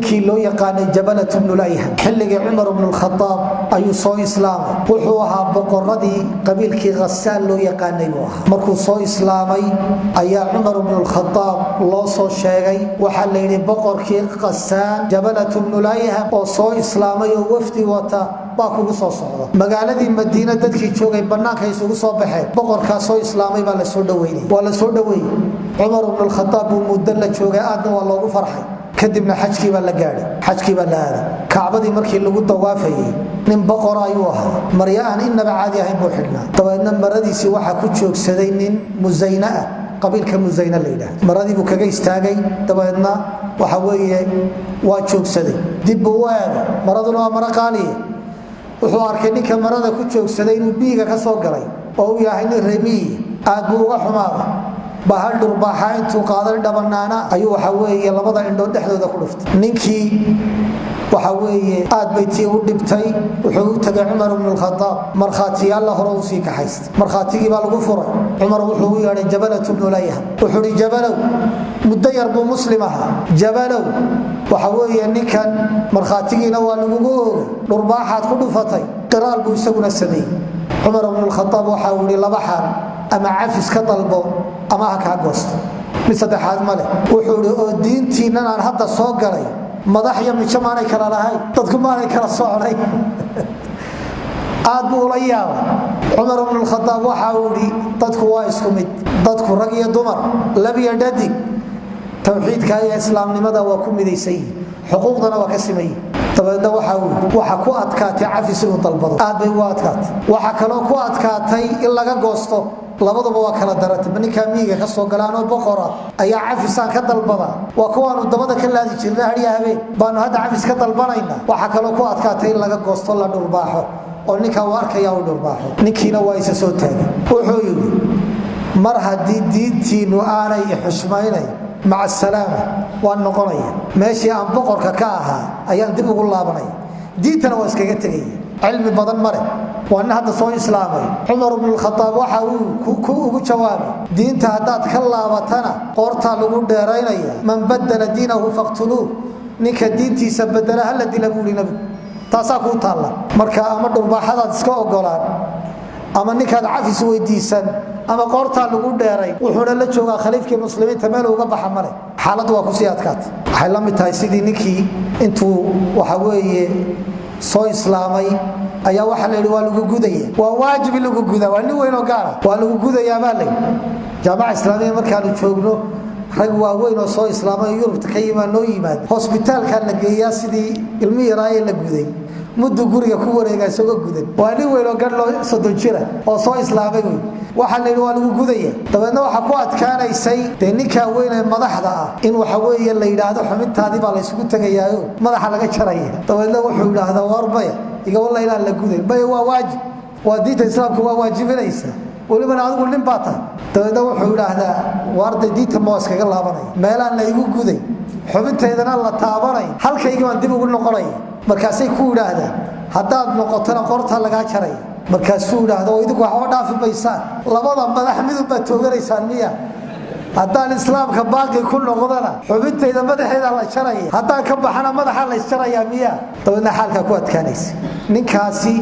kii loo yaqaanay Jabalat ibn Layhan xilligii Umar ibn al-Khattab ayuu soo islaamay wuxuu ahaa boqoradii qabiilkii Ghassan loo yaqaanay markuu soo islaamay ayaa Umar ibn al-Khattab loo soo sheegay waxa la yiri boqorkii Ghassan Jabalat ibn Layhan oo soo islaamay oo wafdi wata baa kugu soo socda magaaladii Madiina dadkii joogay banaanka isugu soo baxeen boqorka soo islaamay baa la soo dhaweeyay Umar ibn al-Khattab muddo la joogay aad waa loogu farxay kadibna xajkii baa la gaaray xajkii baa la aaday kaabadii markii lagu dawaafayay nin boqor ayuu ahaa maryaan inaba caadi ahayn buu xidhnaa dabeedna maradiisii waxa ku joogsaday nin Muzayna qabiilka Muzayna la yiraahdo maradii buu kaga istaagay dabeedna waxa weeye waa joogsaday dib buu waaday maraduna waa mara qaaliye wuxuu arkay ninka marada ku joogsaday inuu biiga ka soo galay oo uu yahay nin reemi aad buu uga xumaaday bahal durbaaxa intuu qaaday dhabanaana ayuu waxa weeye labada indhood dhexdooda ku dhuftay ninkii waxa weeye aad bay tii u dhibtay wuxuu u tagay Umar ibn al-Khattab markhaati Allah hore u sii kaxaystay markhaatigii baa lagu furay Umar wuxuu u yeeray Jabalat ibn Layhan wuxuu ri Jabalow muddo yar buu muslim ahaa Jabalow waxa weeye ninkan markhaatigiina waa lagu oogay durbaaxaad ku dhufatay qiraal buu isaguna sameeyay Umar ibn al-Khattab waxa uu yiri laba xaal ama cafis ka dalbo ama ka goosto mid saddexaad ma leh wuxuu yiri oo diintiina aan hadda soo galay madax iyo mijamaan ay kala lahayn dadku ma ay kala soconay aad buu la yaabay Umar ibn al-Khattab waxa uu yiri dadku waa isku mid dadku rag iyo dumar lab iyo dhadig tawxiidka iyo islaamnimada waa ku midaysay xuquuqdana waa ka simay tabaada waxa ku adkaatay cafis inuu dalbado aad bay u adkaatay waxa kale oo ku adkaatay in laga goosto labaduba waa kala daratay ninka miiga ka soo galaan oo boqora ayaa cafisaan ka dalbada waa kuwaanu dabada ka laadi jirnaa hariya habeen baanu hadda cafis ka dalbanayna waxa kale oo ku adkaatay in laga goosto la dhurbaaxo oo ninka uu arkaya uu dhurbaaxo ninkiina waa isa soo taagay wuxuu yiri mar haddii diintiinu aanay xushmaynay مع السلامة والنقرية ماشي عن بقرك كاها أيام دب يقول الله بني ديتنا واسكجتني علم بدن مرة وأن هذا صون إسلامي عمر بن الخطاب وحاول كو جواب دين تهدات كلا وتنا قرطا لقول دارينيا من بدل دينه فاقتلوه نك دين تسبدل هل دين لقول نبي تاساكو تلا مركا أمر بحدا تسكو قلان أما نك هذا عفيس ويديسن أما قرطا لقول دارين وحنا لا جوجا خليفة المسلمين تماله وقبح حمره حالته وكسيات كات حلم تايسيدي نكي انتو وحوي صو إسلامي أيا واحد اللي والو جودية وواجب اللي جودة واني وينو قارة والو جودة يا مالك جماعة إسلامية ما كانوا يشوفونه رجوا وينو صو إسلامي يورب تكيما نويمات هوسبيتال كان لقيا سيدي الميراي اللي جودي مدة قرية كورة سوق جودة واني وينو قال له صدوجرة أو صو إسلامي waxa la yiraahdo lagu gudaya tabaadna waxa ku adkaanaysay ninka weyn ee madaxda ah in waxa weeye la yiraahdo xubintaadii baa la isugu tagayaayo madaxa laga jaraya tabaadna wuxuu yiraahdaa warbaya iga wallahi ilaa la guday bay waa waajib waa diinta islaamku waa waajibinaysa waliba adigu nin baata tabaadna wuxuu yiraahdaa warda diinta mooskaga laabanay meelaan la igu guday xubinteedana la taabanay halkayga waan dib ugu noqonay markaasay ku yiraahdaan haddaad noqotana qorta laga jaray markaasuu yiraahdo idinku waxa dhaafi baysaan labada madax midba tooganaysan miya haddaan islaamka baaqi ku noqdana xubintayda madaxeeda la jaray haddaan ka baxana madaxa la jaraya miya tawadna xaalka ku adkaanaysa ninkaasi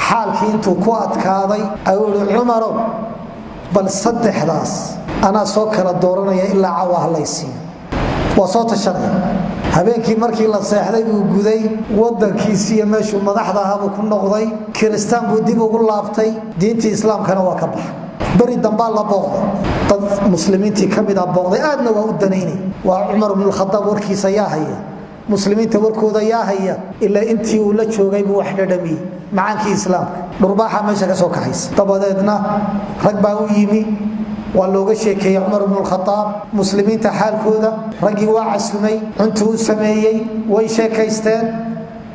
xaalkii intuu ku adkaaday ayuu Umar bal saddexdaas ana soo kala dooranaya ilaa cawah laysi waa soo tashaday habeenkii markii la seexday uu guday wadankiisii meeshuu madaxda ahaa ku noqday kristaan buu dib ugu laabtay diintii islaamkana waa ka baxay bari dambaa la booqday dad muslimiintii kamid ah booqday aadna waa u daneynay waa Umar ibn al-Khattab warkiisa yaa haya muslimiinta warkooda yaa haya ilaa intii uu la joogay buu wax dhadhamiyay macaankii islaamka dhurbaaxa meesha ka soo kaxaysa dabadeedna rag baa u yimi ولوغا شيكي عمر بن الخطاب مسلمين تحالكودا رجي وعسمي انتو سميي وي شيكيستين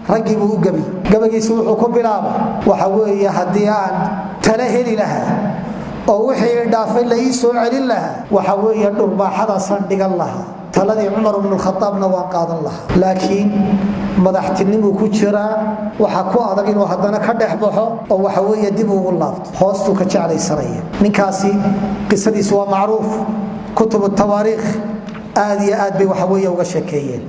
رجي بو غبي غبغيسو وحو كبلابا waxa weeye hadii aan tala heli lahaa oo wixii dhaafay la ii soo celin lahaa waxa weeye dhurbaaxada san dhigan lahaa taladii Umar ibn al-Khattab waa qaadan lahaa laakiin madaxtinimu ku jira waxa ku adag inuu hadana ka dhaxbaxo oo waxa weeye dib ugu laabto hoostu ka jeclaysanaya ninkaasi qisadiisu waa macruuf kutub at-tawaarikh aad iyo aad bay waxa weeye uga sheekeeyeen